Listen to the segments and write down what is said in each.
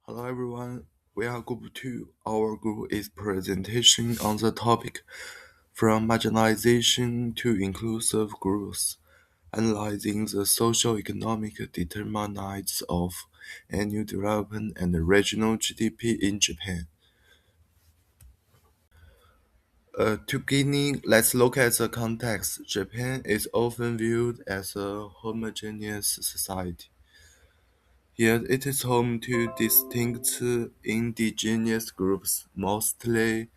Hello everyone, we are Group 2. Our group is presentation on the topic From Marginalization to Inclusive Growth, analyzing the socio-economic determinants of annual development and regional GDP in Japan. To begin, let's look at the context. Japan is often viewed as a homogeneous society. Yet it is home to distinct indigenous groups, notable,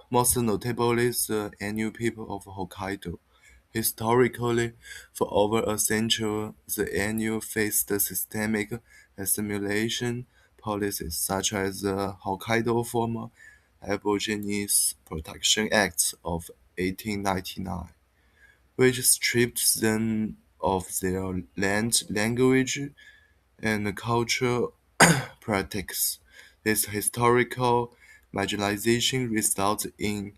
most notably the Ainu people of Hokkaido. Historically, for over a century, the Ainu faced systemic assimilation policies such as the Hokkaido Former Aborigines Protection Act of 1899, which stripped them of their land, language, and cultural practice. This historical marginalization results in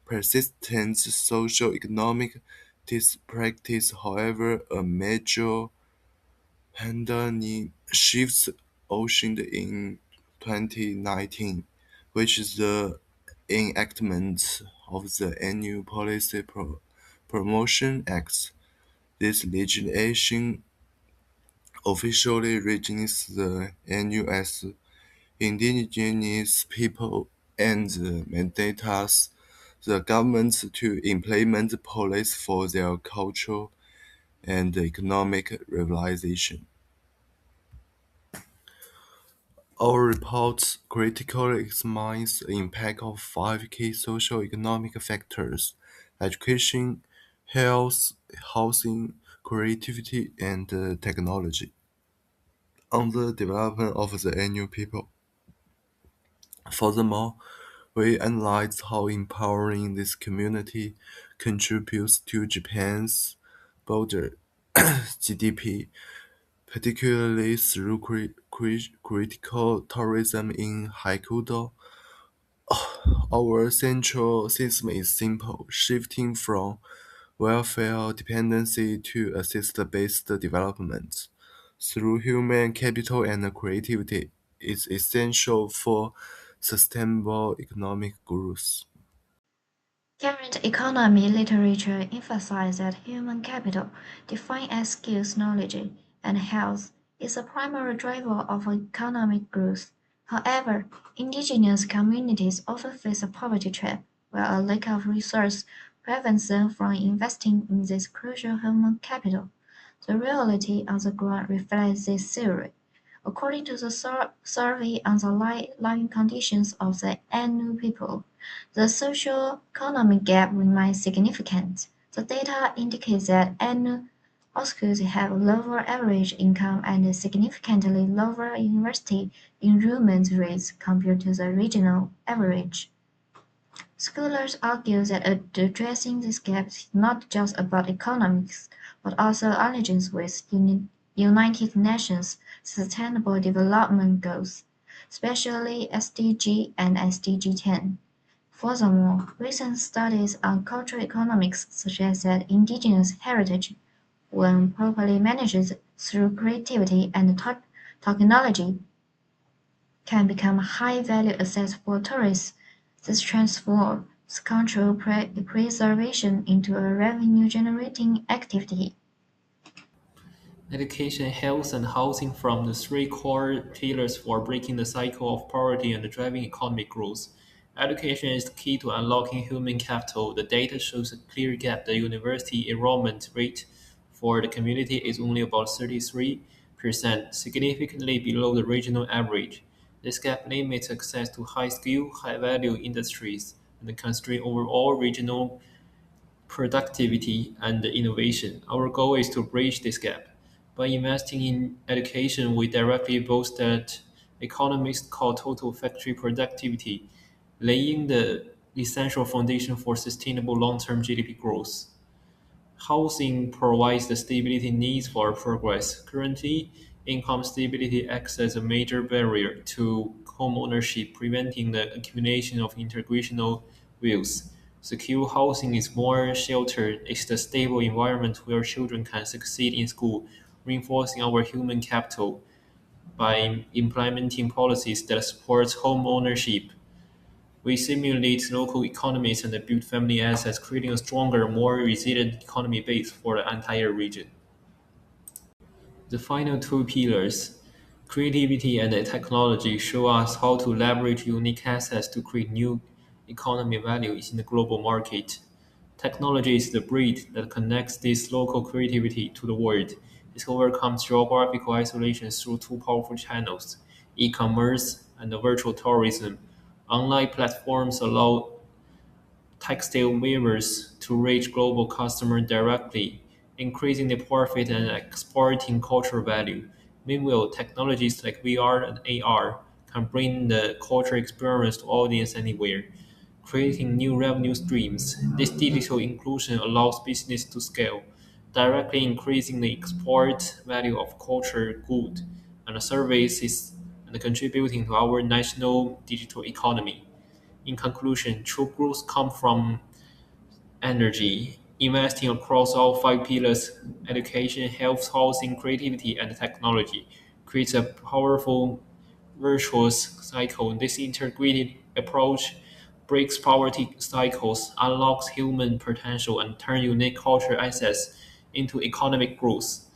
persistent socio-economic disparities. However, a major paradigm shift occurred in 2019, which is the enactment of the Annual Policy Promotion Act. This legislation officially reignites the NUS indigenous people and mandates the government to implement policies for their cultural and economic revitalization. Our report critically examines the impact of five key socio-economic factors: education, health, housing, creativity, and technology on the development of the Ainu people. Furthermore, we analyze how empowering this community contributes to Japan's broader GDP, particularly through critical tourism in Hokkaido. Our central system is simple: shifting from welfare dependency to assist-based development through human capital and creativity is essential for sustainable economic growth. Current economy literature emphasizes that human capital, defined as skills, knowledge, and health, is a primary driver of economic growth. However, indigenous communities often face a poverty trap, where a lack of resources prevents them from investing in this crucial human capital. The reality on the ground reflects this theory. According to the survey on the living conditions of the Ainu people, the socio-economic gap remains significant. The data indicates that Ainu schools have lower average income and significantly lower university enrollment rates compared to the regional average. Scholars argue that addressing this gap is not just about economics, but also aligns with United Nations Sustainable Development Goals, especially SDG and SDG 10. Furthermore, recent studies on cultural economics suggest that indigenous heritage, when properly managed through creativity and technology, can become a high-value asset for tourists. This transforms cultural preservation into a revenue-generating activity. Education, health, and housing form the three core pillars for breaking the cycle of poverty and driving economic growth. Education is the key to unlocking human capital. The data shows a clear gap. The university enrollment rate for the community is only about 33%, significantly below the regional average. This gap limits access to high-skill, high-value industries and constrains overall regional productivity and innovation. Our goal is to bridge this gap. By investing in education, we directly boost that economists call total factory productivity, laying the essential foundation for sustainable long-term GDP growth. Housing provides the stability needs for progress. Currently, income stability acts as a major barrier to homeownership, preventing the accumulation of intergenerational wealth. Secure housing is more sheltered. It's the stable environment where children can succeed in school, reinforcing our human capital. By implementing policies that support home ownership, we stimulate local economies and build family assets, creating a stronger, more resilient economy base for the entire region. The final two pillars, creativity and technology, show us how to leverage unique assets to create new economy values in the global market. Technology is the bridge that connects this local creativity to the world. It overcomes geographical isolation through two powerful channels, e-commerce and virtual tourism. Online platforms allow textile weavers to reach global customers directly, increasing the profit and exporting cultural value. Meanwhile, technologies like VR and AR can bring the cultural experience to audience anywhere, creating new revenue streams. This digital inclusion allows business to scale, directly increasing the export value of culture, goods, and services and contributing to our national digital economy. In conclusion, true growth comes from energy, investing across all five pillars education, health, housing, creativity, and technology creates a powerful virtuous cycle. This integrated approach breaks poverty cycles, unlocks human potential, and turns unique cultural assets into economic growth,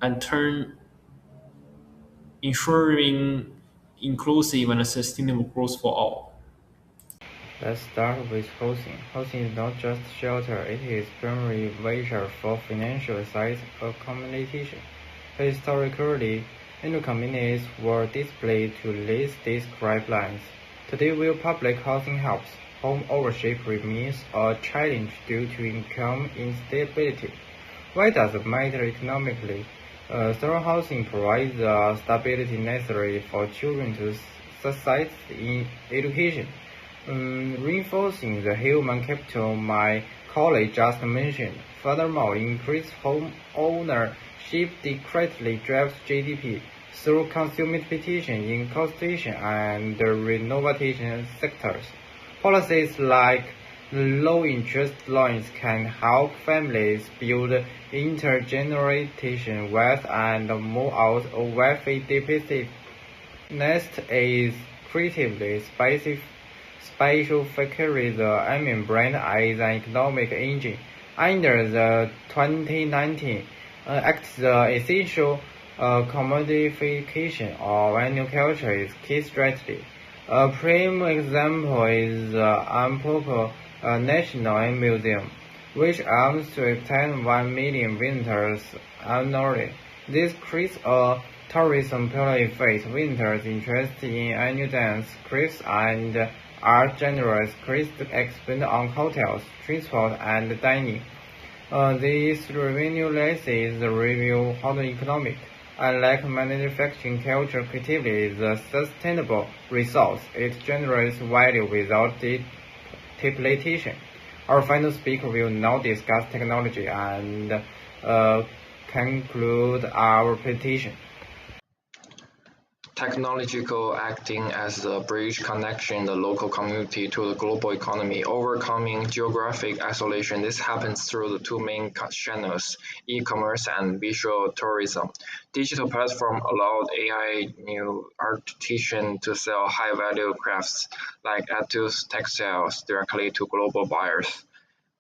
and turn ensuring inclusive and sustainable growth for all. Let's start with housing. Housing is not just shelter, it is primary measure for financial size accumulation. Historically, Indo communities were displayed to list these guidelines. Today, while public housing helps, home ownership remains a challenge due to income instability. Why does it matter economically? Thorough housing provides the stability necessary for children to succeed in education, reinforcing the human capital my colleague just mentioned. Furthermore, increased home ownership directly drives GDP through consumer competition in construction and the renovation sectors. Policies like low-interest loans can help families build intergenerational wealth and move out of wealthy deficit. Next is creatively special factory. The Amin brand is an economic engine. Under the 2019 Act, the essential commodification of agriculture is key strategy. A prime example is the Ampopo National Museum, which aims to attend 1 million visitors annually. This creates a tourism pillar effect. Visitors interested in annual dance, crafts, and art genres increase expand on hotels, transport, and dining. This revenue raises the revenue economic. Unlike manufacturing, culture creativity is a sustainable resource. It generates value without depletion. Our final speaker will now discuss technology and conclude our presentation. Technological acting as a bridge connecting the local community to the global economy, overcoming geographic isolation. This happens through the two main channels, e-commerce and visual tourism. Digital platform allowed AI new artisans to sell high-value crafts like tattoos, textiles directly to global buyers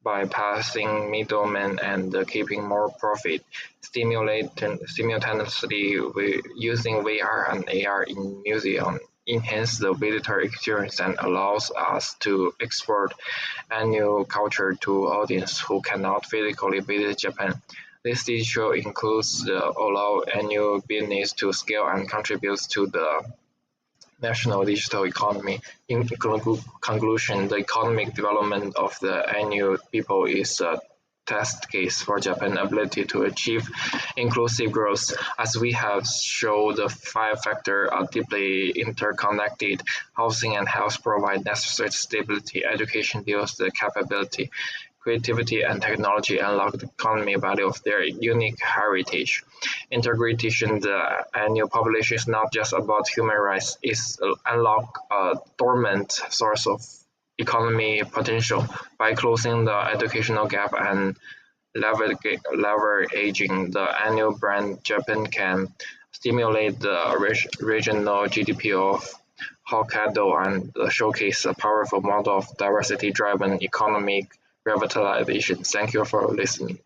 bypassing middlemen and keeping more profit, simultaneously using VR and AR in museum enhance the visitor experience and allows us to export annual culture to audience who cannot physically visit Japan. This digital includes allow annual business to scale and contributes to the national digital economy. In conclusion, the economic development of the annual people is a test case for Japan's ability to achieve inclusive growth. As we have shown, the five factors are deeply interconnected. Housing and health provide necessary stability. Education builds the capability. Creativity and technology unlock the economic value of their unique heritage. Integration, the annual population is not just about human rights, it's unlock a dormant source of economy potential by closing the educational gap and leveraging the annual brand Japan can stimulate the regional GDP of Hokkaido and showcase a powerful model of diversity-driven economic revitalization. Thank you for listening.